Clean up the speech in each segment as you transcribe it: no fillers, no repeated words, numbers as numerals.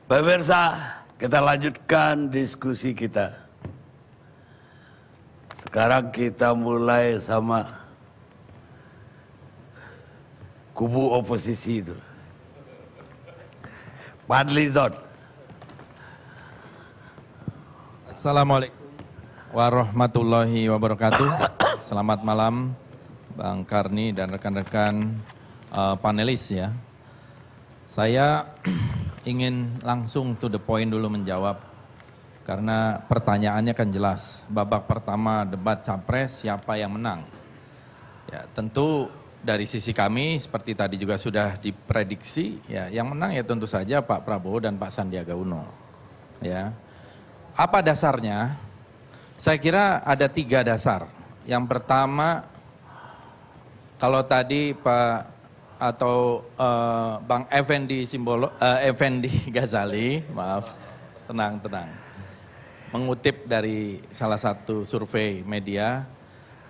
Pemirsa, kita lanjutkan diskusi kita. Sekarang kita mulai sama kubu oposisi itu. Fadly Zon. Assalamualaikum warahmatullahi wabarakatuh. Selamat malam Bang Karni dan rekan-rekan panelis ya. Saya ingin langsung to the point dulu menjawab, karena pertanyaannya kan jelas. Babak pertama debat capres, siapa yang menang? Ya, tentu dari sisi kami seperti tadi juga sudah diprediksi, ya yang menang ya tentu saja Pak Prabowo dan Pak Sandiaga Uno. Ya. Apa dasarnya? Saya kira ada 3 dasar. Yang pertama, kalau tadi Pak Bang Effendi Ghazali, maaf, tenang, mengutip dari salah satu survei media,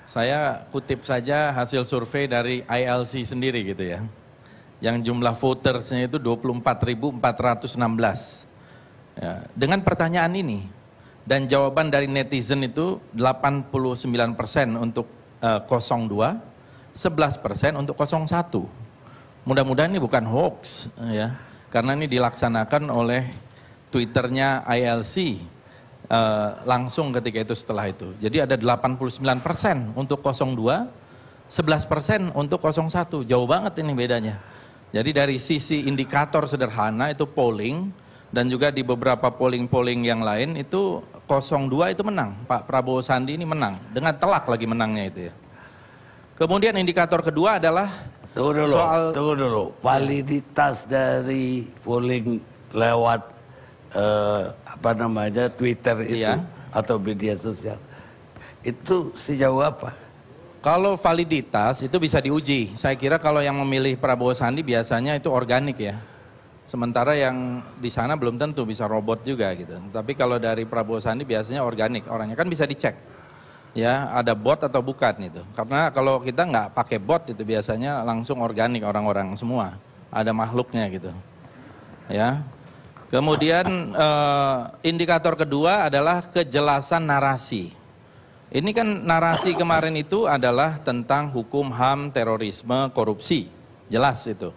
saya kutip saja hasil survei dari ILC sendiri gitu ya, yang jumlah votersnya itu 24.416. Ya, dengan pertanyaan ini dan jawaban dari netizen itu 89% untuk 02, 11% untuk 01. Mudah-mudahan ini bukan hoax ya, karena ini dilaksanakan oleh Twitternya ILC langsung ketika itu setelah itu. Jadi ada 89% untuk 02, 11% untuk 01. Jauh banget ini bedanya. Jadi dari sisi indikator sederhana itu polling, dan juga di beberapa polling yang lain itu 02 itu menang. Pak Prabowo Sandi ini menang, dengan telak lagi menangnya itu ya. Kemudian indikator kedua adalah Tunggu dulu. Validitas dari polling lewat Twitter itu, iya, atau media sosial itu sejauh apa? Kalau validitas itu bisa diuji. Saya kira kalau yang memilih Prabowo Sandi biasanya itu organik ya. Sementara yang di sana belum tentu, bisa robot juga gitu. Tapi kalau dari Prabowo Sandi biasanya organik, orangnya kan bisa dicek. Ya, ada bot atau bukan itu. Karena kalau kita nggak pakai bot itu biasanya langsung organik orang-orang semua. Ada makhluknya gitu. Ya. Kemudian indikator kedua adalah kejelasan narasi. Ini kan narasi kemarin itu adalah tentang hukum HAM, terorisme, korupsi. Jelas itu.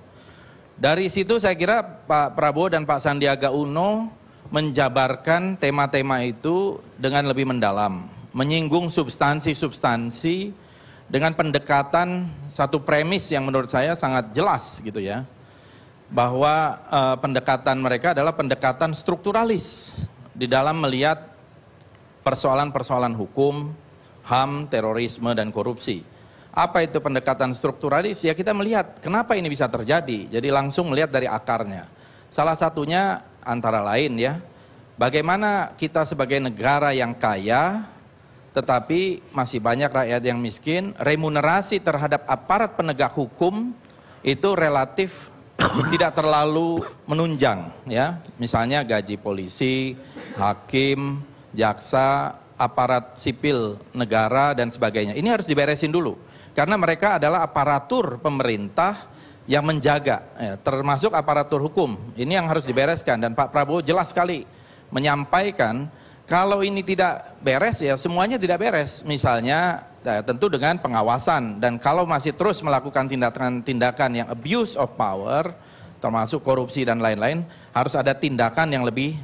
Dari situ saya kira Pak Prabowo dan Pak Sandiaga Uno menjabarkan tema-tema itu dengan lebih mendalam, menyinggung substansi-substansi dengan pendekatan satu premis yang menurut saya sangat jelas gitu ya, bahwa pendekatan mereka adalah pendekatan strukturalis di dalam melihat persoalan-persoalan hukum, HAM, terorisme, dan korupsi. Apa itu pendekatan strukturalis? Ya kita melihat kenapa ini bisa terjadi, jadi langsung melihat dari akarnya. Salah satunya antara lain ya, bagaimana kita sebagai negara yang kaya tetapi masih banyak rakyat yang miskin, remunerasi terhadap aparat penegak hukum itu relatif tidak terlalu menunjang ya. Misalnya gaji polisi, hakim, jaksa, aparat sipil negara dan sebagainya. Ini harus diberesin dulu. Karena mereka adalah aparatur pemerintah yang menjaga, ya, termasuk aparatur hukum. Ini yang harus dibereskan, dan Pak Prabowo jelas sekali menyampaikan kalau ini tidak beres ya semuanya tidak beres. Misalnya ya, tentu dengan pengawasan, dan kalau masih terus melakukan tindakan-tindakan yang abuse of power, termasuk korupsi dan lain-lain, harus ada tindakan yang lebih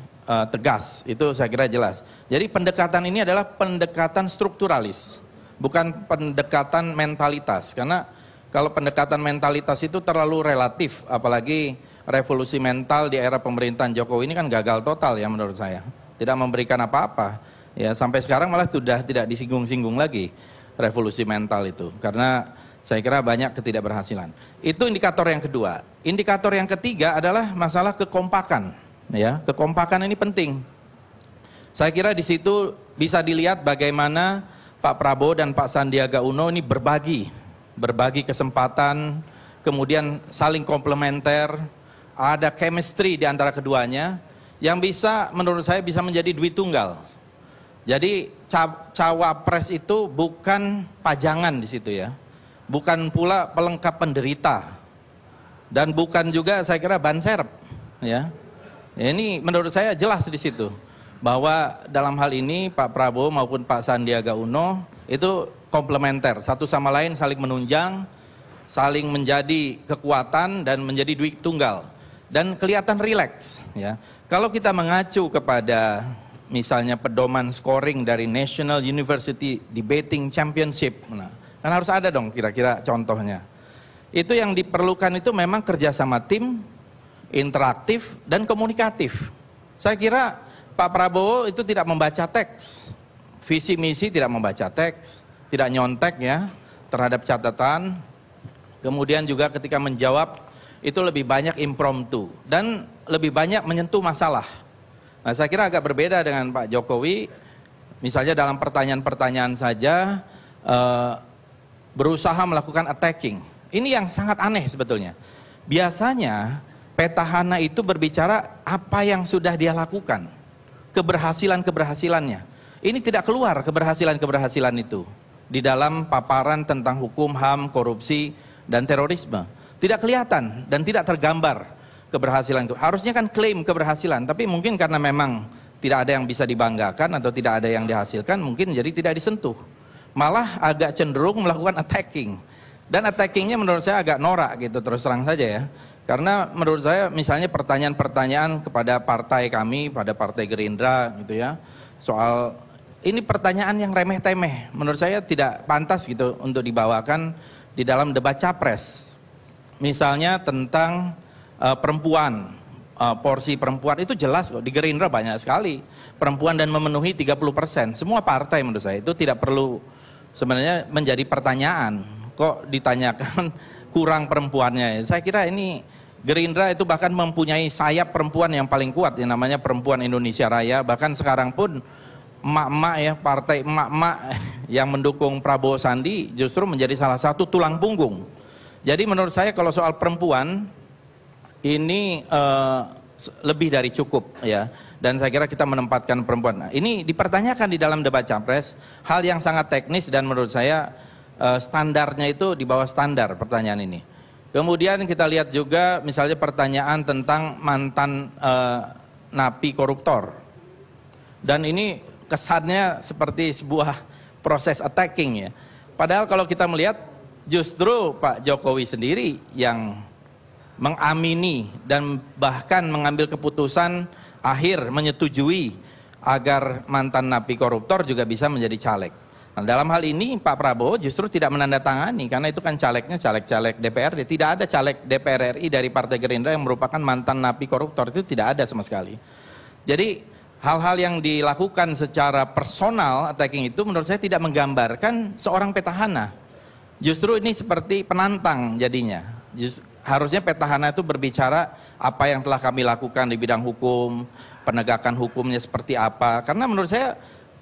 tegas. Itu saya kira jelas. Jadi pendekatan ini adalah pendekatan strukturalis, bukan pendekatan mentalitas. Karena kalau pendekatan mentalitas itu terlalu relatif, apalagi revolusi mental di era pemerintahan Jokowi ini kan gagal total ya menurut saya. Tidak memberikan apa-apa. Ya, sampai sekarang malah sudah tidak disinggung-singgung lagi revolusi mental itu. Karena saya kira banyak ketidakberhasilan. Itu indikator yang kedua. Indikator yang ketiga adalah masalah kekompakan. Ya, kekompakan ini penting. Saya kira di situ bisa dilihat bagaimana Pak Prabowo dan Pak Sandiaga Uno ini berbagi kesempatan, kemudian saling komplementer, ada chemistry di antara keduanya yang bisa menurut saya bisa menjadi duit tunggal. Jadi cawapres itu bukan pajangan di situ ya, bukan pula pelengkap penderita, dan bukan juga saya kira ban serep ya. Ya, ini menurut saya jelas di situ bahwa dalam hal ini Pak Prabowo maupun Pak Sandiaga Uno itu komplementer, satu sama lain saling menunjang, saling menjadi kekuatan dan menjadi duit tunggal dan kelihatan rileks ya. Kalau kita mengacu kepada misalnya pedoman scoring dari National University Debating Championship, nah, kan harus ada dong kira-kira contohnya. Itu yang diperlukan itu memang kerjasama tim, interaktif dan komunikatif. Saya kira Pak Prabowo itu tidak membaca teks, visi misi tidak membaca teks, tidak nyontek ya terhadap catatan. Kemudian juga ketika menjawab itu lebih banyak impromptu dan lebih banyak menyentuh masalah. Nah, saya kira agak berbeda dengan Pak Jokowi. Misalnya dalam pertanyaan-pertanyaan saja berusaha melakukan attacking. Ini yang sangat aneh sebetulnya. Biasanya petahana itu berbicara apa yang sudah dia lakukan, keberhasilan-keberhasilannya. Ini tidak keluar keberhasilan-keberhasilan itu di dalam paparan tentang hukum, HAM, korupsi, dan terorisme. Tidak kelihatan dan tidak tergambar keberhasilan. Harusnya kan klaim keberhasilan, tapi mungkin karena memang tidak ada yang bisa dibanggakan atau tidak ada yang dihasilkan, mungkin jadi tidak disentuh. Malah agak cenderung melakukan attacking. Dan attackingnya menurut saya agak norak gitu, terus terang saja ya. Karena menurut saya misalnya pertanyaan-pertanyaan kepada partai kami, pada partai Gerindra gitu ya, soal ini pertanyaan yang remeh-temeh, menurut saya tidak pantas gitu untuk dibawakan di dalam debat capres. Misalnya tentang perempuan, porsi perempuan itu jelas kok, di Gerindra banyak sekali perempuan dan memenuhi 30%. Semua partai menurut saya itu tidak perlu sebenarnya menjadi pertanyaan. Kok ditanyakan kurang perempuannya? Saya kira ini Gerindra itu bahkan mempunyai sayap perempuan yang paling kuat, yang namanya Perempuan Indonesia Raya. Bahkan sekarang pun emak-emak ya, partai emak-emak yang mendukung Prabowo Sandi justru menjadi salah satu tulang punggung. Jadi menurut saya kalau soal perempuan ini lebih dari cukup ya. Dan saya kira kita menempatkan perempuan. Nah, ini dipertanyakan di dalam debat capres, hal yang sangat teknis dan menurut saya standarnya itu di bawah standar pertanyaan ini. Kemudian kita lihat juga misalnya pertanyaan tentang mantan napi koruptor. Dan ini kesannya seperti sebuah proses attacking ya. Padahal kalau kita melihat justru Pak Jokowi sendiri yang mengamini dan bahkan mengambil keputusan akhir menyetujui agar mantan napi koruptor juga bisa menjadi caleg. Nah, dalam hal ini Pak Prabowo justru tidak menandatangani karena itu kan calegnya caleg-caleg DPRD. Tidak ada caleg DPR RI dari Partai Gerindra yang merupakan mantan napi koruptor, itu tidak ada sama sekali. Jadi hal-hal yang dilakukan secara personal attacking itu menurut saya tidak menggambarkan seorang petahana. Justru ini seperti penantang jadinya. Harusnya petahana itu berbicara apa yang telah kami lakukan di bidang hukum, penegakan hukumnya seperti apa. Karena menurut saya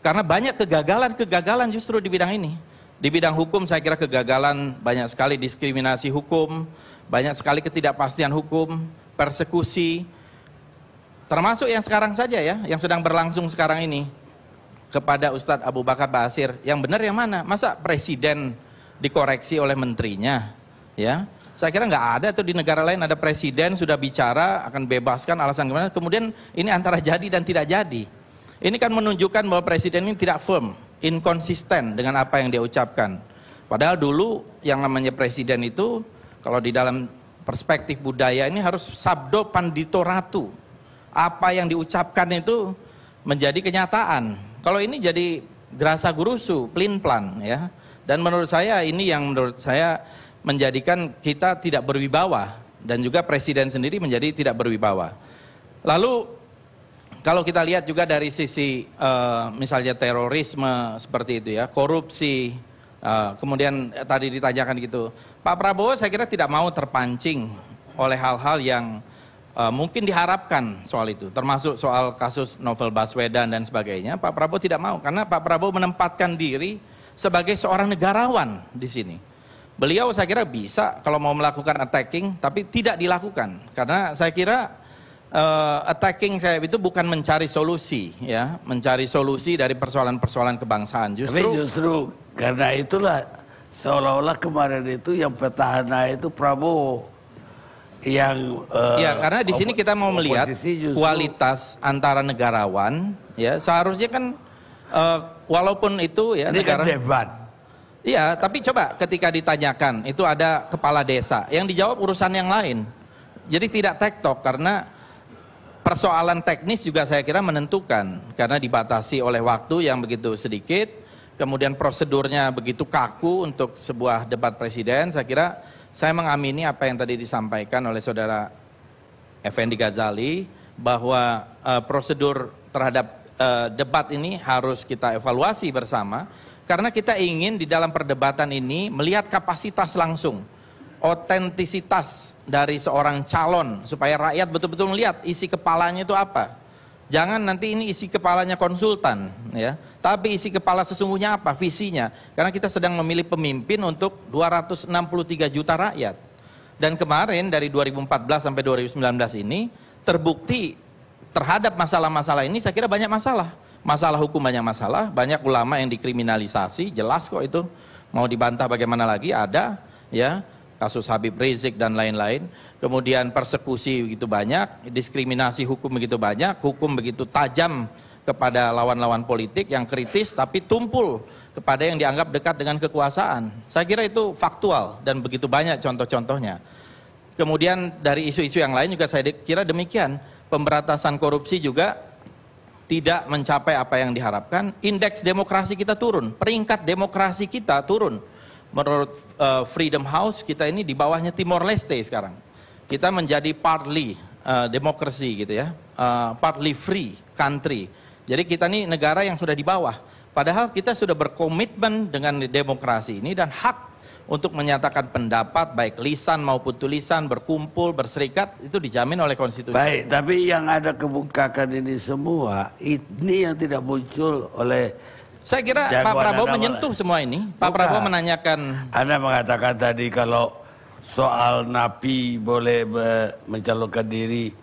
karena banyak kegagalan justru di bidang ini. Di bidang hukum saya kira kegagalan, banyak sekali diskriminasi hukum, banyak sekali ketidakpastian hukum, persekusi. Termasuk yang sekarang saja ya, yang sedang berlangsung sekarang ini. Kepada Ustadz Abu Bakar Ba'asyir, yang benar yang mana? Masa presiden dikoreksi oleh menterinya? Ya, saya kira nggak ada tuh di negara lain ada presiden sudah bicara akan bebaskan alasan gimana, kemudian ini antara jadi dan tidak jadi. Ini kan menunjukkan bahwa presiden ini tidak firm, inkonsisten dengan apa yang dia ucapkan. Padahal dulu yang namanya presiden itu, kalau di dalam perspektif budaya ini harus sabdo pandito ratu. Apa yang diucapkan itu menjadi kenyataan. Kalau ini jadi grasa gurusu, plin-plan ya. Dan menurut saya ini yang menurut saya menjadikan kita tidak berwibawa. Dan juga presiden sendiri menjadi tidak berwibawa. Lalu kalau kita lihat juga dari sisi misalnya terorisme seperti itu ya, korupsi, kemudian tadi ditanyakan gitu. Pak Prabowo saya kira tidak mau terpancing oleh hal-hal yang mungkin diharapkan soal itu. Termasuk soal kasus Novel Baswedan dan sebagainya. Pak Prabowo tidak mau karena Pak Prabowo menempatkan diri sebagai seorang negarawan di sini. Beliau saya kira bisa kalau mau melakukan attacking tapi tidak dilakukan. Karena saya kira attacking saya itu bukan mencari solusi ya, mencari solusi dari persoalan-persoalan kebangsaan. Justru karena itulah seolah-olah kemarin itu yang petahana itu Prabowo. Ya, karena di sini kita mau melihat kualitas antara negarawan, ya seharusnya kan walaupun itu ya ini negara. kan debat. Iya, tapi coba ketika ditanyakan itu ada kepala desa yang dijawab urusan yang lain. Jadi tidak tektok karena persoalan teknis juga saya kira menentukan karena dibatasi oleh waktu yang begitu sedikit, kemudian prosedurnya begitu kaku untuk sebuah debat presiden. Saya kira saya mengamini apa yang tadi disampaikan oleh saudara Effendi Ghazali bahwa prosedur terhadap debat ini harus kita evaluasi bersama karena kita ingin di dalam perdebatan ini melihat kapasitas langsung, otentisitas dari seorang calon supaya rakyat betul-betul melihat isi kepalanya itu apa. Jangan nanti ini isi kepalanya konsultan, ya. Tapi isi kepala sesungguhnya apa, visinya. Karena kita sedang memilih pemimpin untuk 263 juta rakyat. Dan kemarin dari 2014 sampai 2019 ini terbukti terhadap masalah-masalah ini saya kira banyak masalah. Masalah hukum banyak masalah, banyak ulama yang dikriminalisasi, jelas kok itu. Mau dibantah bagaimana lagi, ada, ya. Kasus Habib Rizik dan lain-lain, kemudian persekusi begitu banyak, diskriminasi hukum begitu banyak, hukum begitu tajam kepada lawan-lawan politik yang kritis tapi tumpul kepada yang dianggap dekat dengan kekuasaan. Saya kira itu faktual dan begitu banyak contoh-contohnya. Kemudian dari isu-isu yang lain juga saya kira demikian, pemberantasan korupsi juga tidak mencapai apa yang diharapkan, indeks demokrasi kita turun, peringkat demokrasi kita turun. Menurut Freedom House kita ini di bawahnya Timor Leste sekarang. Kita menjadi partly democracy gitu ya, partly free country. Jadi kita ini negara yang sudah di bawah. Padahal kita sudah berkomitmen dengan demokrasi ini dan hak untuk menyatakan pendapat baik lisan maupun tulisan, berkumpul, berserikat itu dijamin oleh konstitusi. Baik, tapi yang ada kebukakan ini semua ini yang tidak muncul oleh. Saya kira Pak Prabowo menyentuh semua ini. Pak Prabowo menanyakan. Anda mengatakan tadi kalau soal napi boleh mencalonkan diri.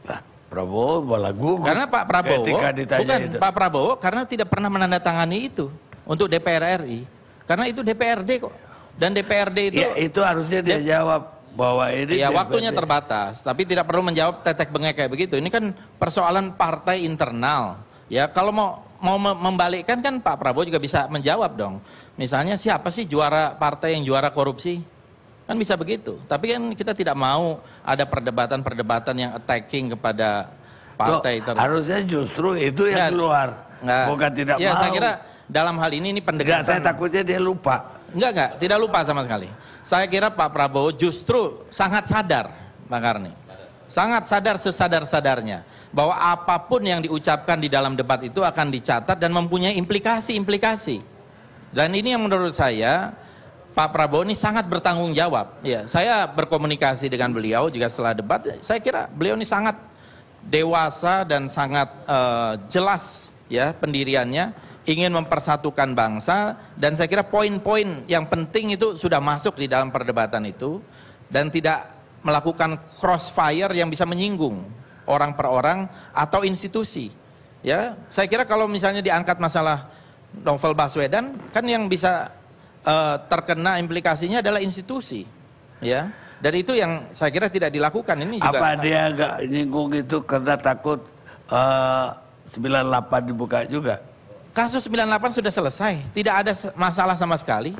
Nah, Prabowo malah gugup. Karena Pak Prabowo, bukan itu. Pak Prabowo karena tidak pernah menandatangani itu untuk DPR RI. Karena itu DPRD kok. Dan DPRD itu. Ya, itu harusnya dia jawab bahwa ini. Ya waktunya terbatas, tapi tidak perlu menjawab tetek bengek kayak begitu. Ini kan persoalan partai internal. Ya kalau mau membalikkan kan Pak Prabowo juga bisa menjawab dong. Misalnya siapa sih juara partai yang juara korupsi? Kan bisa begitu. Tapi kan kita tidak mau ada perdebatan-perdebatan yang attacking kepada partai tertentu. Harusnya justru itu yang keluar. Bukan tidak mau. Ya saya kira dalam hal ini pendekatan. Saya takutnya dia lupa. Enggak, tidak lupa sama sekali. Saya kira Pak Prabowo justru sangat sadar, Bang Karni. Sangat sadar sesadar-sadarnya bahwa apapun yang diucapkan di dalam debat itu akan dicatat dan mempunyai implikasi-implikasi. Dan ini yang menurut saya Pak Prabowo ini sangat bertanggung jawab. Ya, saya berkomunikasi dengan beliau juga setelah debat. Saya kira beliau ini sangat dewasa dan sangat jelas ya pendiriannya, ingin mempersatukan bangsa dan saya kira poin-poin yang penting itu sudah masuk di dalam perdebatan itu dan tidak melakukan crossfire yang bisa menyinggung orang per orang atau institusi. Ya, saya kira kalau misalnya diangkat masalah Novel Baswedan, kan yang bisa terkena implikasinya adalah institusi. Ya, dan itu yang saya kira tidak dilakukan. Ini juga. Apa dia nggak nyinggung itu karena takut 98 dibuka juga? Kasus 98 sudah selesai, tidak ada masalah sama sekali.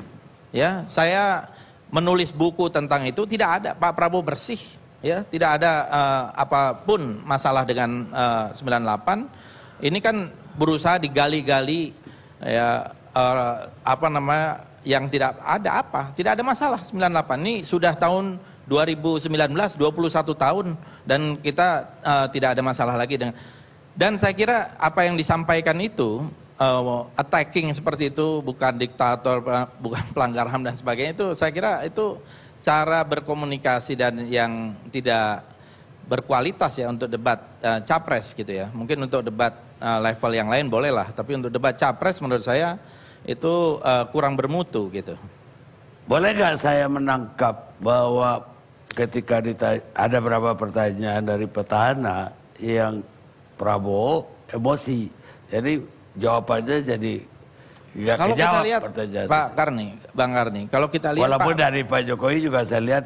Ya, saya menulis buku tentang itu tidak ada, Pak Prabowo bersih, ya tidak ada apapun masalah dengan 98. Ini kan berusaha digali-gali ya yang tidak ada masalah 98. Ini sudah tahun 2019, 21 tahun dan kita tidak ada masalah lagi dengan. Dan saya kira apa yang disampaikan itu attacking seperti itu bukan diktator, bukan pelanggar HAM dan sebagainya, itu saya kira itu cara berkomunikasi dan yang tidak berkualitas ya untuk debat capres gitu ya. Mungkin untuk debat level yang lain bolehlah, tapi untuk debat capres menurut saya itu kurang bermutu gitu. Boleh nggak saya menangkap bahwa ketika ada beberapa pertanyaan dari petahana yang Prabowo emosi, jadi jawabannya jadi nggak kejawab lihat, pertanyaan. Bang Karni, kalau kita lihat walaupun dari Pak Jokowi juga saya lihat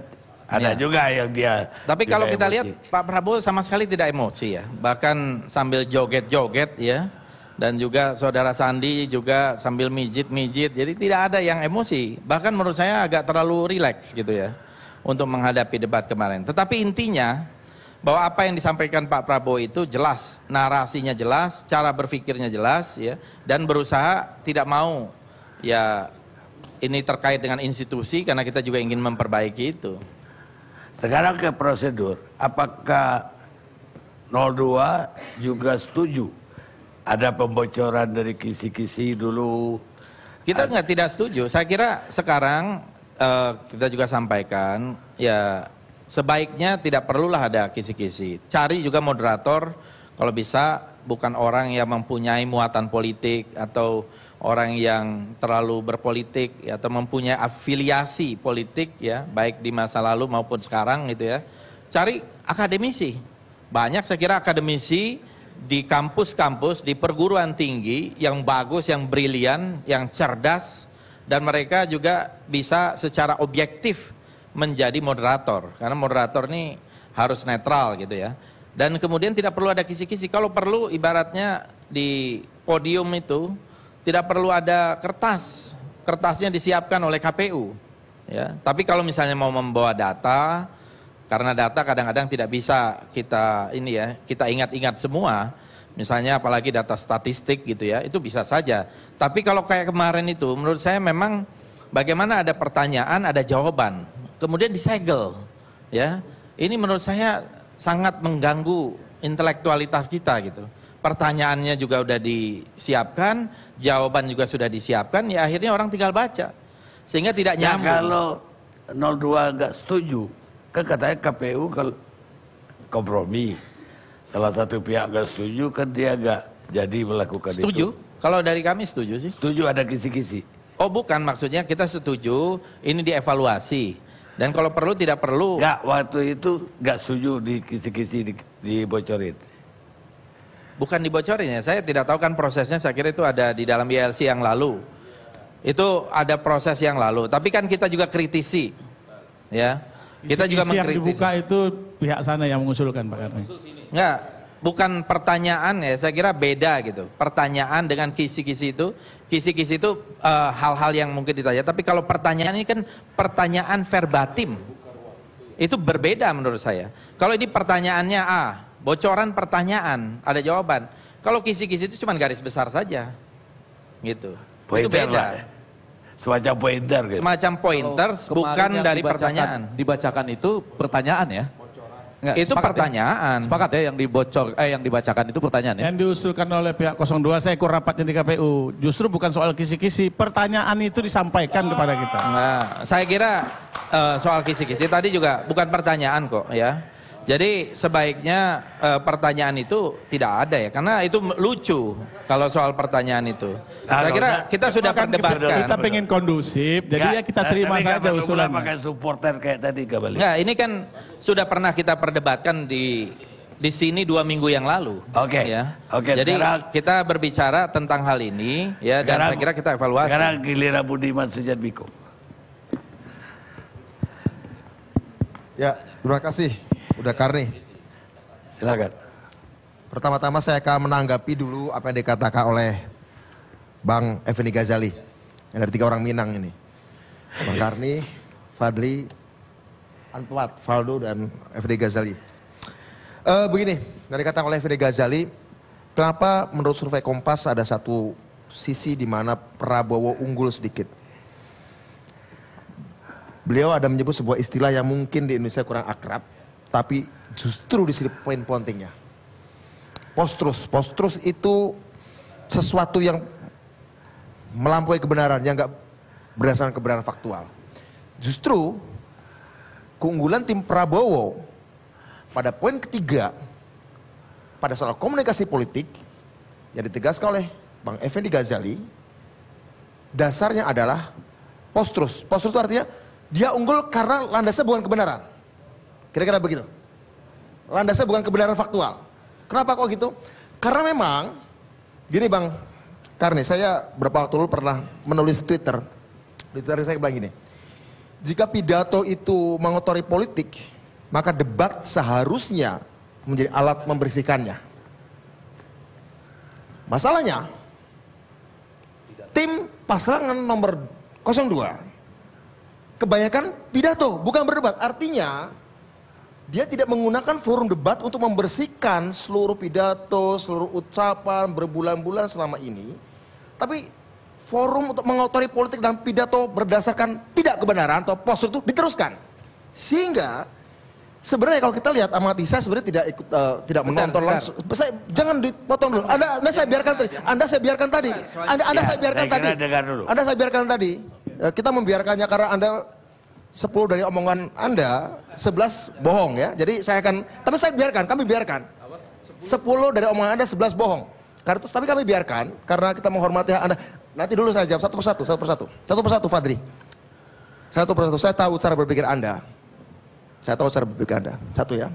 Ada juga yang dia. Tapi juga kalau kita emosi. lihat Pak Prabowo sama sekali tidak emosi ya. Bahkan sambil joget-joget ya. Dan juga saudara Sandi juga sambil mijit-mijit. Jadi tidak ada yang emosi. Bahkan menurut saya agak terlalu rileks gitu ya. Untuk menghadapi debat kemarin. Tetapi intinya bahwa apa yang disampaikan Pak Prabowo itu jelas. Narasinya jelas, cara berpikirnya jelas ya. Dan berusaha tidak mau ya ini terkait dengan institusi karena kita juga ingin memperbaiki itu. Sekarang ke prosedur, apakah 02 juga setuju ada pembocoran dari kisi-kisi dulu? Kita tidak setuju. Saya kira sekarang kita juga sampaikan ya sebaiknya tidak perlulah ada kisi-kisi. Cari juga moderator kalau bisa bukan orang yang mempunyai muatan politik atau orang yang terlalu berpolitik ya, atau mempunyai afiliasi politik ya, baik di masa lalu maupun sekarang gitu ya. Cari akademisi. Banyak saya kira akademisi di kampus-kampus, di perguruan tinggi yang bagus, yang brilian, yang cerdas, dan mereka juga bisa secara objektif menjadi moderator. Karena moderator ini harus netral gitu ya. Dan kemudian tidak perlu ada kisi-kisi. Kalau perlu ibaratnya di podium itu tidak perlu ada kertas. Kertasnya disiapkan oleh KPU. Ya. Tapi kalau misalnya mau membawa data, karena data kadang-kadang tidak bisa kita kita ingat-ingat semua. Misalnya apalagi data statistik gitu ya, itu bisa saja. Tapi kalau kayak kemarin itu, menurut saya memang bagaimana ada pertanyaan, ada jawaban, kemudian disegel, ya. Ini menurut saya sangat mengganggu intelektualitas kita gitu. Pertanyaannya juga udah disiapkan, jawaban juga sudah disiapkan, ya akhirnya orang tinggal baca. Sehingga tidak nyambung. Kalau 02 nggak setuju, kan katanya KPU kalau kompromi. Salah satu pihak nggak setuju, kan dia nggak jadi melakukan itu. Setuju? Kalau dari kami setuju sih. Setuju ada kisi-kisi. Oh bukan, maksudnya kita setuju, ini dievaluasi. Dan kalau perlu tidak perlu. Ya, waktu itu nggak setuju di kisi-kisi dibocorin. Bukan dibocorin ya, saya tidak tahu kan prosesnya, saya kira itu ada di dalam ILC yang lalu. Itu ada proses yang lalu, tapi kan kita juga kritisi. Ya. Kita juga yang mengkritisi. dibuka itu pihak sana yang mengusulkan Pak Karni. Enggak, bukan pertanyaan ya, saya kira beda gitu. Pertanyaan dengan kisi-kisi itu hal-hal yang mungkin ditanya. Tapi kalau pertanyaan ini kan pertanyaan verbatim, itu berbeda menurut saya. Kalau ini pertanyaannya bocoran pertanyaan, ada jawaban. Kalau kisi-kisi itu cuma garis besar saja, gitu. Itu beda. Lah. Semacam pointer gitu. Semacam pointers, bukan dari pertanyaan. Dibacakan itu pertanyaan ya? Enggak, Itu pertanyaan. Ya? Sepakat ya, yang dibacakan itu pertanyaan ya? Yang diusulkan oleh pihak 02, saya ikut rapatnya di KPU. Justru bukan soal kisi-kisi, pertanyaan itu disampaikan kepada kita. Nah, saya kira soal kisi-kisi tadi juga bukan pertanyaan kok ya. Jadi sebaiknya pertanyaan itu tidak ada ya, karena itu lucu kalau soal pertanyaan itu. Saya kira kita sudah perdebatkan. Kita pengen kondusif, jadi ya kita terima saja usulan. Pakai supporter kayak tadi kembali. Nggak, ini kan sudah pernah kita perdebatkan di sini 2 minggu yang lalu. Oke. Ya. Oke, jadi sekarang, kita berbicara tentang hal ini ya, dan saya kira kita evaluasi. Sekarang giliran Budiman Sujatmiko. Ya, terima kasih. Udah Karni. Silakan. Pertama-tama saya akan menanggapi dulu apa yang dikatakan oleh Bang Effendi Ghazali. Yang dari 3 orang Minang ini. Bang Karni, Fadli, Antuat, Faldo, dan Effendi Ghazali. Begini, dari kata oleh Effendi Ghazali, kenapa menurut survei Kompas ada satu sisi di mana Prabowo unggul sedikit. Beliau ada menyebut sebuah istilah yang mungkin di Indonesia kurang akrab, tapi justru di sini poin pentingnya. Post-truth. Post-truth itu sesuatu yang melampaui kebenaran, yang enggak berdasarkan kebenaran faktual. Justru keunggulan tim Prabowo pada poin ketiga, pada soal komunikasi politik, yang ditegaskan oleh Bang Effendi Ghazali, dasarnya adalah post-truth. Post-truth itu artinya dia unggul karena landasnya bukan kebenaran. Kira-kira begitu. Landasnya bukan kebenaran faktual. Kenapa kok gitu? Karena memang, gini Bang Karni, saya beberapa waktu lalu pernah menulis Twitter. Di Twitter saya bilang gini, jika pidato itu mengotori politik, maka debat seharusnya menjadi alat membersihkannya. Masalahnya, tim pasangan nomor 02 kebanyakan pidato, bukan berdebat. Artinya, dia tidak menggunakan forum debat untuk membersihkan seluruh pidato, seluruh ucapan berbulan-bulan selama ini. Tapi forum untuk mengotori politik dan pidato berdasarkan tidak kebenaran atau postur itu diteruskan. Sehingga sebenarnya kalau kita lihat amati, saya sebenarnya tidak ikut, tidak menonton langsung. Jangan dipotong dulu. Anda saya biarkan tadi. Anda saya biarkan tadi. Anda saya biarkan tadi. Anda saya biarkan tadi. Kita membiarkannya karena Anda 10 dari omongan Anda 11 bohong ya. Jadi saya akan, tapi saya biarkan, kami biarkan. 10 dari omongan Anda 11 bohong. Karena tapi kami biarkan karena kita menghormati Anda. Nanti dulu saya jawab satu persatu Fadri. Satu persatu. Saya tahu cara berpikir Anda. Saya tahu cara berpikir Anda. Satu ya.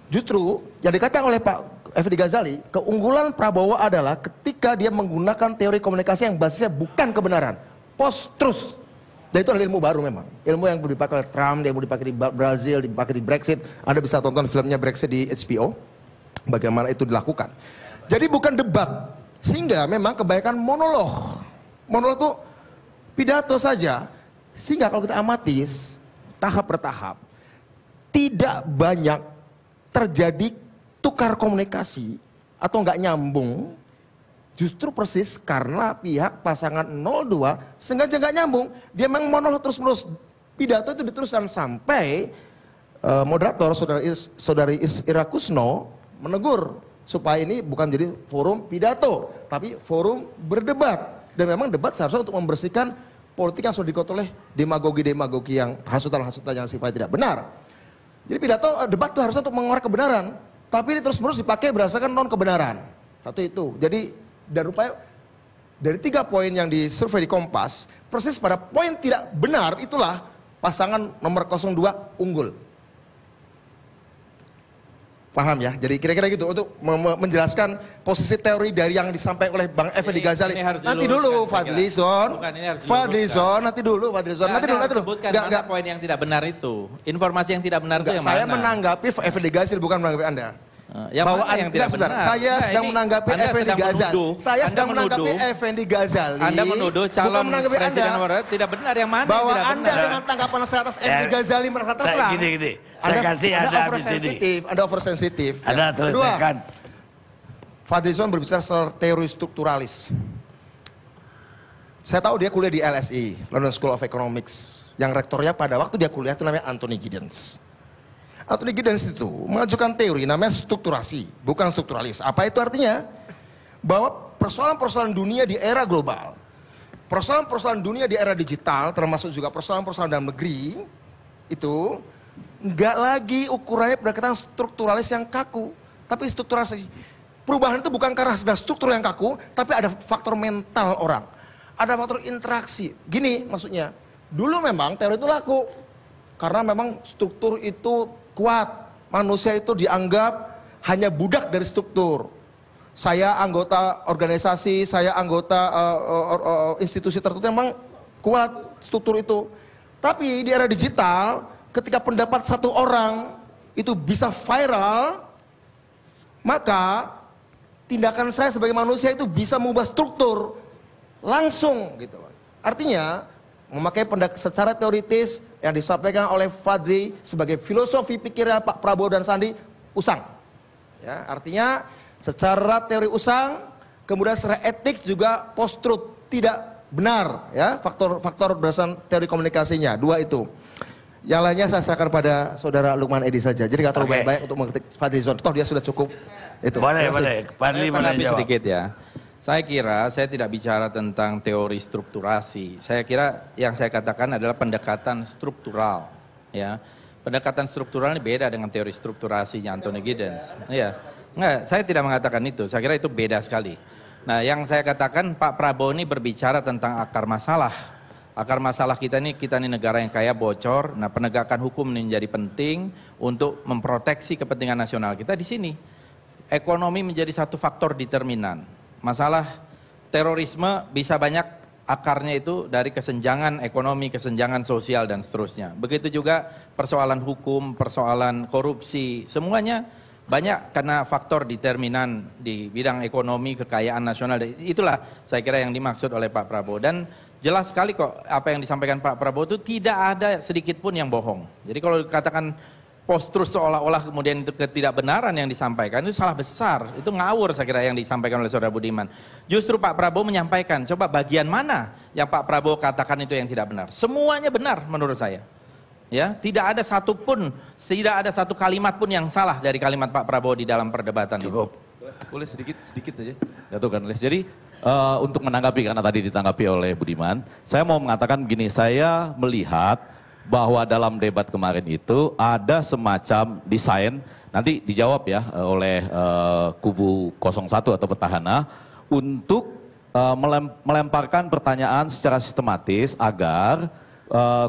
Justru yang dikatakan oleh Pak Effendi Ghazali, keunggulan Prabowo adalah ketika dia menggunakan teori komunikasi yang basisnya bukan kebenaran, post-truth. Dan itu adalah ilmu baru memang. Ilmu yang dipakai oleh Trump, yang dipakai di Brazil, dipakai di Brexit. Anda bisa tonton filmnya Brexit di HBO. Bagaimana itu dilakukan. Jadi bukan debat. Sehingga memang kebanyakan monolog. Monolog itu pidato saja. Sehingga kalau kita amati tahap per tahap, tidak banyak terjadi tukar komunikasi atau nggak nyambung. Justru persis karena pihak pasangan 02 sengaja nggak nyambung. Dia memang monolog terus-menerus. Pidato itu diteruskan sampai moderator saudari Ira Kusno menegur supaya ini bukan jadi forum pidato, tapi forum berdebat. Dan memang debat seharusnya untuk membersihkan politik yang sudah dikuat oleh demagogi-demagogi yang hasutan-hasutan yang sifatnya tidak benar. Jadi pidato debat itu harusnya untuk mengeluarkan kebenaran, tapi ini terus-menerus dipakai berdasarkan non kebenaran. Satu itu. Jadi dan rupanya dari 3 poin yang disurvei di Kompas, persis pada poin tidak benar itulah pasangan nomor 02 unggul. Paham ya? Jadi kira-kira gitu untuk menjelaskan posisi teori dari yang disampaikan oleh Bang Effendi Ghazali. Nanti dulu Fadlizon. Nanti dulu Fadlizon. Nanti dulu. Sebutkan mana poin yang tidak benar itu. Informasi yang tidak benar itu yang saya mana? menanggapi Effendi Ghazali bukan menanggapi Anda. Yang bahwa yang tidak benar. Saya sedang menanggapi Effendi Ghazali. Saya sedang menanggapi Effendi Ghazali. Anda menuduh calon presiden nomor tidak benar yang mana? Bahwa yang Anda benar? dengan tanggapan saya atas Effendi Ghazali merasa terserang. Gini. Saya kasih Anda oversensitif. Anda oversensitif. Anda selesaikan. Fadlizon berbicara soal teori strukturalis. Saya tahu dia kuliah di LSI, London School of Economics. Yang rektornya pada waktu dia kuliah itu namanya Anthony Giddens. Anthony Giddens itu mengajukan teori namanya strukturasi, bukan strukturalis. Apa itu artinya? Bahwa persoalan-persoalan dunia di era global, persoalan-persoalan dunia di era digital, termasuk juga persoalan-persoalan dalam negeri, itu nggak lagi ukurannya berdasarkan strukturalis yang kaku, tapi strukturasi. Perubahan itu bukan karena struktur yang kaku, tapi ada faktor mental orang, ada faktor interaksi. Gini maksudnya, dulu memang teori itu laku, karena memang struktur itu kuat, manusia itu dianggap hanya budak dari struktur. Saya anggota organisasi, saya anggota institusi tertentu memang kuat struktur itu. Tapi di era digital, ketika pendapat satu orang itu bisa viral, maka tindakan saya sebagai manusia itu bisa mengubah struktur langsung gitu loh. Artinya memakai secara teoritis yang disampaikan oleh Fadli sebagai filosofi pikirnya Pak Prabowo dan Sandi usang. Ya, artinya secara teori usang, kemudian secara etik juga post-truth tidak benar ya, faktor berdasarkan teori komunikasinya, 2 itu. Yang lainnya saya serahkan pada saudara Lukman Edi saja. Jadi nggak terlalu banyak untuk mengetik Fadlizon. Toh dia sudah cukup. Itu. Boleh. Fadli menjawab sedikit ya. Saya kira saya tidak bicara tentang teori strukturasi. Saya kira yang saya katakan adalah pendekatan struktural. Ya, pendekatan struktural ini beda dengan teori strukturasinya Anthony Giddens. Ya, enggak, saya tidak mengatakan itu. Saya kira itu beda sekali. Nah, yang saya katakan Pak Prabowo ini berbicara tentang akar masalah. Akar masalah kita ini negara yang kaya bocor. Nah, penegakan hukum ini menjadi penting untuk memproteksi kepentingan nasional kita di sini. Ekonomi menjadi satu faktor determinan. Masalah terorisme bisa banyak akarnya itu dari kesenjangan ekonomi, kesenjangan sosial dan seterusnya. Begitu juga persoalan hukum, persoalan korupsi, semuanya banyak karena faktor determinan di bidang ekonomi, kekayaan nasional. Itulah saya kira yang dimaksud oleh Pak Prabowo. Dan jelas sekali kok apa yang disampaikan Pak Prabowo itu tidak ada sedikit pun yang bohong. Jadi kalau dikatakan post-truth seolah-olah kemudian itu ketidakbenaran yang disampaikan, itu salah besar. Itu ngawur saya kira yang disampaikan oleh Saudara Budiman. Justru Pak Prabowo menyampaikan, coba bagian mana yang Pak Prabowo katakan itu yang tidak benar. Semuanya benar menurut saya. Ya, tidak ada satu kalimat pun yang salah dari kalimat Pak Prabowo di dalam perdebatan itu. Boleh sedikit aja. Jatuhkan, Les. Jadi untuk menanggapi, karena tadi ditanggapi oleh Budiman, saya mau mengatakan begini, saya melihat bahwa dalam debat kemarin itu ada semacam desain, nanti dijawab ya oleh kubu 01 atau petahana, untuk melemparkan pertanyaan secara sistematis agar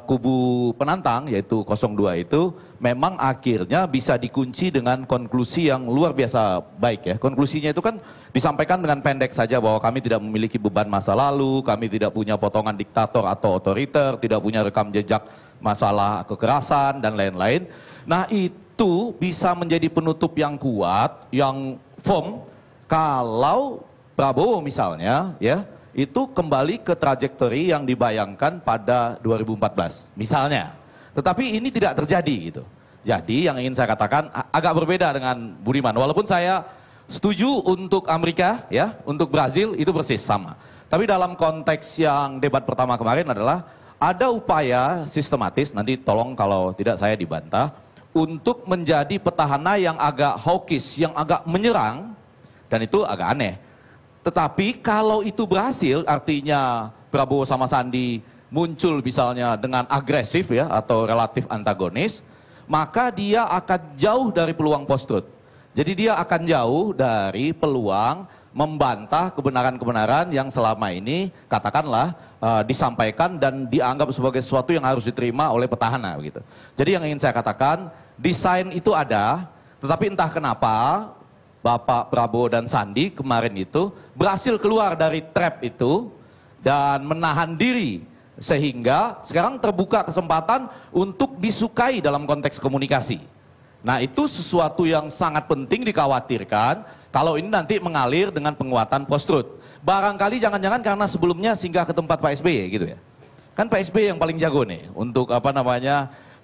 kubu penantang yaitu 02 itu memang akhirnya bisa dikunci dengan konklusi yang luar biasa baik ya. Konklusinya itu kan disampaikan dengan pendek saja bahwa kami tidak memiliki beban masa lalu, kami tidak punya potongan diktator atau otoriter, tidak punya rekam jejak masalah kekerasan dan lain-lain. Nah itu bisa menjadi penutup yang kuat, yang firm kalau Prabowo misalnya ya itu kembali ke trajektori yang dibayangkan pada 2014 misalnya. Tetapi ini tidak terjadi gitu. Jadi yang ingin saya katakan agak berbeda dengan Budiman. Walaupun saya setuju untuk Amerika ya, untuk Brazil itu persis sama. Tapi dalam konteks yang debat pertama kemarin adalah ada upaya sistematis, nanti tolong kalau tidak saya dibantah, untuk menjadi petahana yang agak hawkish, yang agak menyerang, dan itu agak aneh. Tetapi kalau itu berhasil, artinya Prabowo sama Sandi muncul misalnya dengan agresif ya, atau relatif antagonis, maka dia akan jauh dari peluang post-truth. Jadi dia akan jauh dari peluang membantah kebenaran-kebenaran yang selama ini katakanlah disampaikan dan dianggap sebagai sesuatu yang harus diterima oleh petahana begitu. Jadi yang ingin saya katakan, desain itu ada, tetapi entah kenapa Bapak Prabowo dan Sandi kemarin itu berhasil keluar dari trap itu dan menahan diri sehingga sekarang terbuka kesempatan untuk disukai dalam konteks komunikasi. Nah itu sesuatu yang sangat penting dikhawatirkan kalau ini nanti mengalir dengan penguatan post-truth. Barangkali jangan-jangan karena sebelumnya singgah ke tempat Pak SBY gitu ya. Kan Pak SBY yang paling jago nih untuk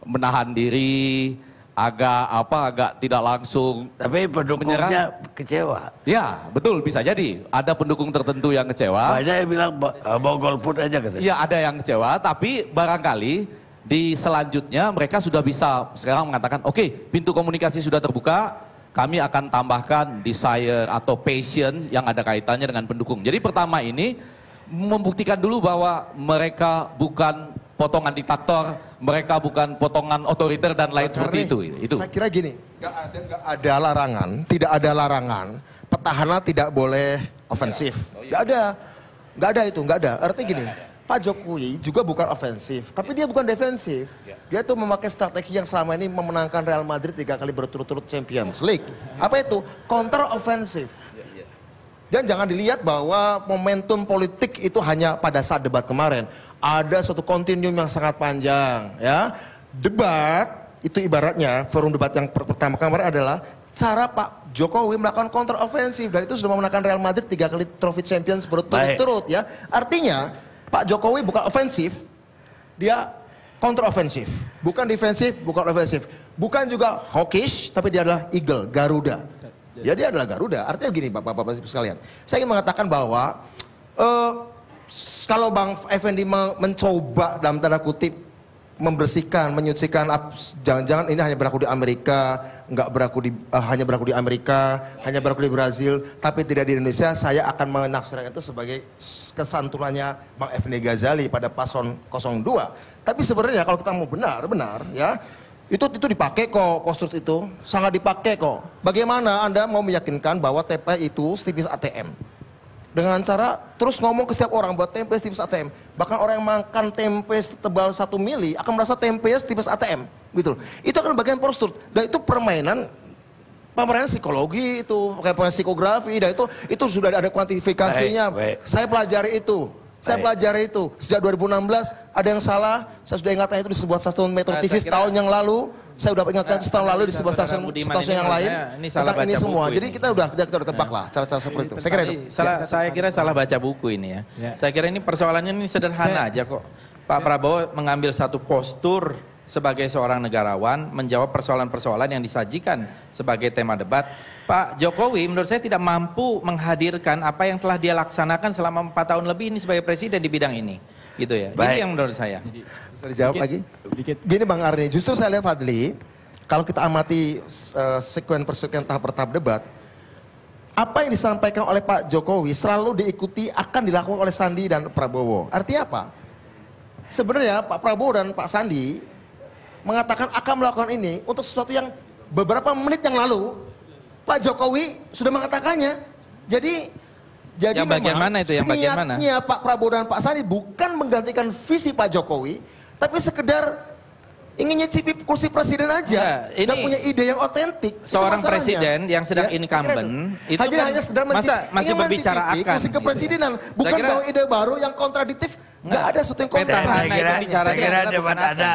menahan diri, agak tidak langsung. Tapi pendukungnya kecewa. Ya betul, bisa jadi ada pendukung tertentu yang kecewa. Banyak yang bilang mau golput aja katanya. Ya ada yang kecewa, tapi barangkali di selanjutnya mereka sudah bisa sekarang mengatakan oke, pintu komunikasi sudah terbuka, kami akan tambahkan desire atau passion yang ada kaitannya dengan pendukung. Jadi pertama ini membuktikan dulu bahwa mereka bukan potongan diktator, mereka bukan potongan otoriter dan lain seperti itu. Saya kira gini, nggak ada larangan, tidak ada larangan, petahana tidak boleh ofensif. Nggak ada. Artinya gini, Pak Jokowi juga bukan ofensif, tapi dia bukan defensif. Dia tuh memakai strategi yang selama ini memenangkan Real Madrid 3 kali berturut-turut Champions League. Apa itu? Counter ofensif. Dan jangan dilihat bahwa momentum politik itu hanya pada saat debat kemarin. Ada suatu kontinum yang sangat panjang, ya. Debat itu ibaratnya forum debat yang pertama kemarin adalah cara Pak Jokowi melakukan counter ofensif dan itu sudah memenangkan Real Madrid 3 kali trofi Champions berturut-turut, ya. Artinya Pak Jokowi bukan ofensif, dia counter ofensif, bukan defensif, bukan ofensif, bukan juga hawkish, tapi dia adalah eagle, Garuda. Ya dia adalah Garuda. Artinya begini Bapak-bapak sekalian, saya ingin mengatakan bahwa kalau Bang Effendi mencoba dalam tanda kutip membersihkan, menyucikan, jangan-jangan ini hanya berlaku di Amerika, hanya berlaku di Amerika, hanya berlaku di Brazil, tapi tidak di Indonesia. Saya akan menafsirkan itu sebagai kesantunannya Bang Effendi Ghazali pada paslon 02. Tapi sebenarnya kalau kita mau benar ya, itu dipakai kok, post-truth itu sangat dipakai kok. Bagaimana Anda mau meyakinkan bahwa TP itu setipis ATM? Dengan cara terus ngomong ke setiap orang buat tempe setipis ATM. Bahkan orang yang makan tempe setebal 1 mili akan merasa tempe setipis ATM, gitu. Itu akan bagian post-truth. Dan itu permainan psikologi itu, permainan psikografi. Dan itu sudah ada kuantifikasinya. Saya pelajari itu. Saya pelajari itu sejak 2016 ada yang salah. Saya sudah ingatkan itu di sebuah stasiun Metro TV setahun yang lalu. Saya udah ingatkan itu setahun lalu di sebuah stasiun yang lain. Ini semua. Jadi kita udah tebak lah cara-cara seperti itu. Saya kira itu. Saya kira salah baca buku ini ya. Saya kira ini persoalannya ini sederhana aja kok. Pak Prabowo mengambil satu postur sebagai seorang negarawan menjawab persoalan-persoalan yang disajikan sebagai tema debat. Pak Jokowi menurut saya tidak mampu menghadirkan apa yang telah dia laksanakan selama 4 tahun lebih ini sebagai presiden di bidang ini. Gitu ya. Ini yang menurut saya. Bisa dijawab lagi? Gini Bang Arni, justru saya lihat Fadli, kalau kita amati sekuen per sekuen tahap per tahap debat, apa yang disampaikan oleh Pak Jokowi selalu diikuti akan dilakukan oleh Sandi dan Prabowo. Artinya apa? Sebenarnya Pak Prabowo dan Pak Sandi mengatakan akan melakukan ini untuk sesuatu yang beberapa menit yang lalu Pak Jokowi sudah mengatakannya. Jadi yang bagian mana itu? Yang bagian mana? Niatnya Pak Prabowo dan Pak Sandi bukan menggantikan visi Pak Jokowi, tapi sekedar ingin nyicipi kursi presiden aja. Ini dan punya ide yang otentik. Seorang presiden yang sedang incumbent itu hanya sekedar masih berbicara akan kursi kepresidenan, bukan bawa ide baru yang kontradiktif. Nggak ada sesuatu yang kontradiktif. Saya kira debat ada.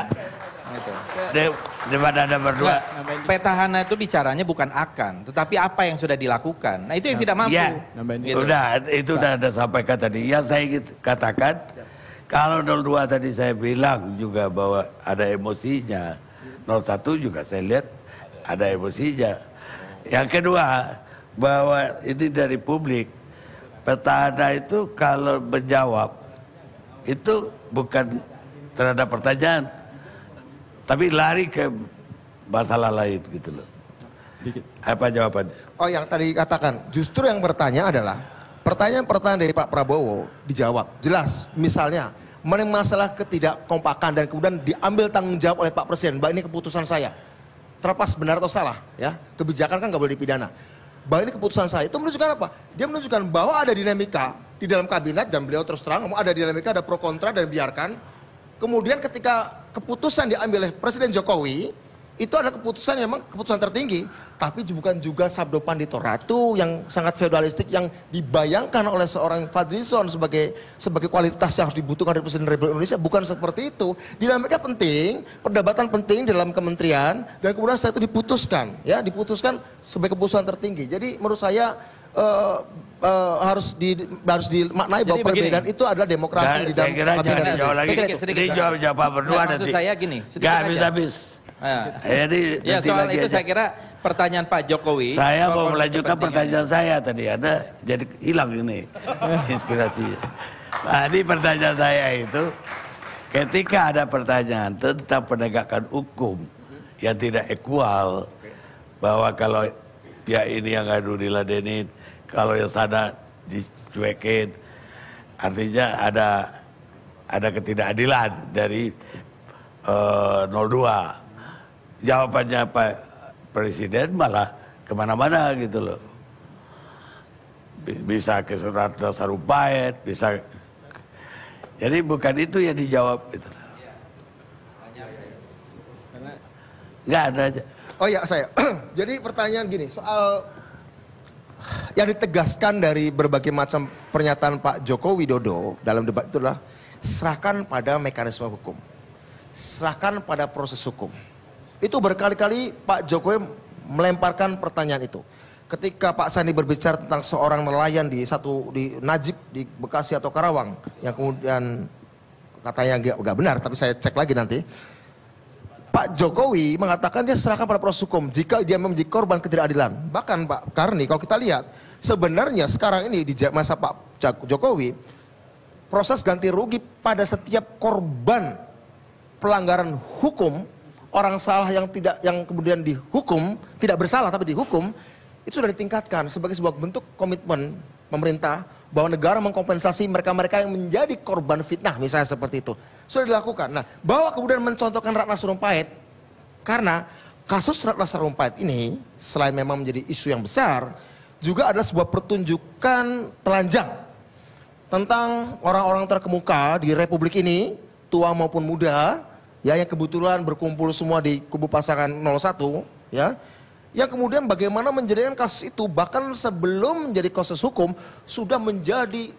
Debat ada berdua. Petahana itu bicaranya bukan akan, tetapi apa yang sudah dilakukan. Nah itu yang tidak mampu. Ya, gitu. Itu udah ada sampaikan tadi. Yang saya katakan, kalau 02 tadi saya bilang juga bahwa ada emosinya. 01 juga saya lihat ada emosinya. Yang kedua, bahwa ini dari publik. Petahana itu kalau menjawab, itu bukan terhadap pertanyaan, tapi lari ke masalah lain gitu loh. Apa jawabannya? Oh yang tadi katakan, justru yang bertanya adalah pertanyaan-pertanyaan dari Pak Prabowo dijawab. Jelas, misalnya mengenai masalah ketidakkompakan dan kemudian diambil tanggung jawab oleh Pak Presiden, bahwa ini keputusan saya. Terlepas benar atau salah, ya kebijakan kan nggak boleh dipidana. Bahwa ini keputusan saya, itu menunjukkan apa? Dia menunjukkan bahwa ada dinamika di dalam kabinet dan beliau terus terang, ada dinamika, ada pro kontra dan biarkan. Kemudian ketika keputusan diambil oleh Presiden Jokowi, itu adalah keputusan yang memang keputusan tertinggi, tapi bukan juga sabdo pandito ratu yang sangat feudalistik yang dibayangkan oleh seorang Fadlizon sebagai kualitas yang harus dibutuhkan dari Presiden Republik Indonesia. Bukan seperti itu. Dinamika penting, perdebatan penting dalam kementerian, dan kemudian setelah itu diputuskan sebagai keputusan tertinggi. Jadi menurut saya harus dimaknai bahwa perbedaan itu adalah demokrasi di dalam kabinet. Ini jawab berdua nanti. Maksud saya gini, nggak habis-habis. Ya soal itu saya kira pertanyaan Pak Jokowi. Saya mau melanjutkan pertanyaan saya tadi, Anda jadi hilang ini inspirasinya. Nah, ini pertanyaan saya itu, ketika ada pertanyaan tentang penegakan hukum yang tidak equal, bahwa kalau pihak ini yang ngadu diladenin, kalau yang sana dicuekin, artinya ada ketidakadilan dari 02. Jawabannya Pak Presiden malah kemana-mana gitu loh. Bisa ke Ratna Sarumpait, bisa. Jadi bukan itu yang dijawab gitu. Nggak ada aja. Oh ya saya. Jadi pertanyaan gini, soal yang ditegaskan dari berbagai macam pernyataan Pak Joko Widodo dalam debat itu adalah serahkan pada mekanisme hukum. Serahkan pada proses hukum. Itu berkali-kali Pak Jokowi melemparkan pertanyaan itu. Ketika Pak Sandi berbicara tentang seorang nelayan di Najib di Bekasi atau Karawang, yang kemudian katanya nggak benar, tapi saya cek lagi nanti. Pak Jokowi mengatakan dia serahkan pada proses hukum jika dia menjadi korban ketidakadilan. Bahkan Pak Karni, kalau kita lihat, sebenarnya sekarang ini di masa Pak Jokowi, proses ganti rugi pada setiap korban pelanggaran hukum, orang salah yang kemudian dihukum, tidak bersalah tapi dihukum, itu sudah ditingkatkan sebagai sebuah bentuk komitmen pemerintah bahwa negara mengkompensasi mereka-mereka yang menjadi korban fitnah, misalnya seperti itu. Sudah dilakukan. Nah, bahwa kemudian mencontohkan Ratna Sarumpait, karena kasus Ratna Sarumpait ini selain memang menjadi isu yang besar, juga adalah sebuah pertunjukan telanjang tentang orang-orang terkemuka di Republik ini, tua maupun muda, ya, yang kebetulan berkumpul semua di kubu pasangan 01, ya, yang kemudian bagaimana menjadikan kasus itu bahkan sebelum menjadi kasus hukum sudah menjadi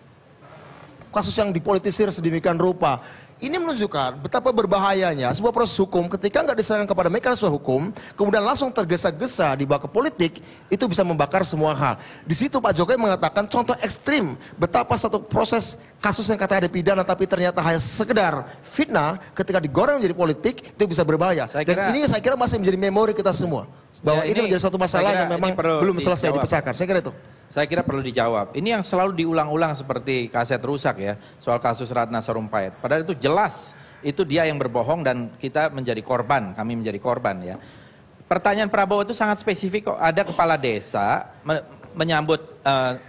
kasus yang dipolitisir sedemikian rupa. Ini menunjukkan betapa berbahayanya sebuah proses hukum ketika nggak diserahkan kepada mekanisme hukum, kemudian langsung tergesa-gesa dibawa ke politik, itu bisa membakar semua hal. Di situ Pak Jokowi mengatakan contoh ekstrim betapa satu proses kasus yang katanya ada pidana tapi ternyata hanya sekedar fitnah, ketika digoreng menjadi politik itu bisa berbahaya. Dan ini saya kira masih menjadi memori kita semua bahwa ini menjadi satu masalah yang memang belum selesai dipecahkan. Saya kira itu. Saya kira perlu dijawab. Ini yang selalu diulang-ulang seperti kaset rusak ya, soal kasus Ratna Sarumpait. Padahal itu jelas, itu dia yang berbohong dan kita menjadi korban, kami menjadi korban ya. Pertanyaan Prabowo itu sangat spesifik kok. Ada kepala desa menyambut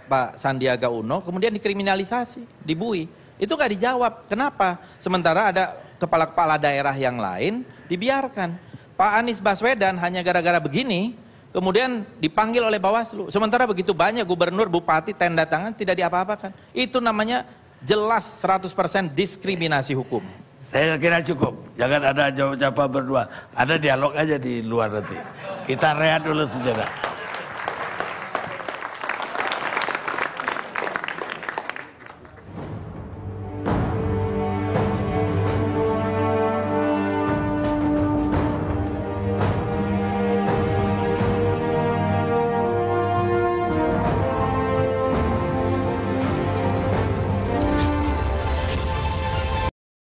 Pak Sandiaga Uno, kemudian dikriminalisasi, dibui. Itu nggak dijawab. Kenapa? Sementara ada kepala-kepala daerah yang lain dibiarkan. Pak Anies Baswedan hanya gara-gara begini, kemudian dipanggil oleh Bawaslu. Sementara begitu banyak gubernur, bupati, tanda tangan tidak diapa-apakan. Itu namanya jelas 100% diskriminasi hukum. Saya kira cukup. Jangan ada jawab-jawab berdua. Ada dialog aja di luar nanti. Kita rehat dulu sejenak.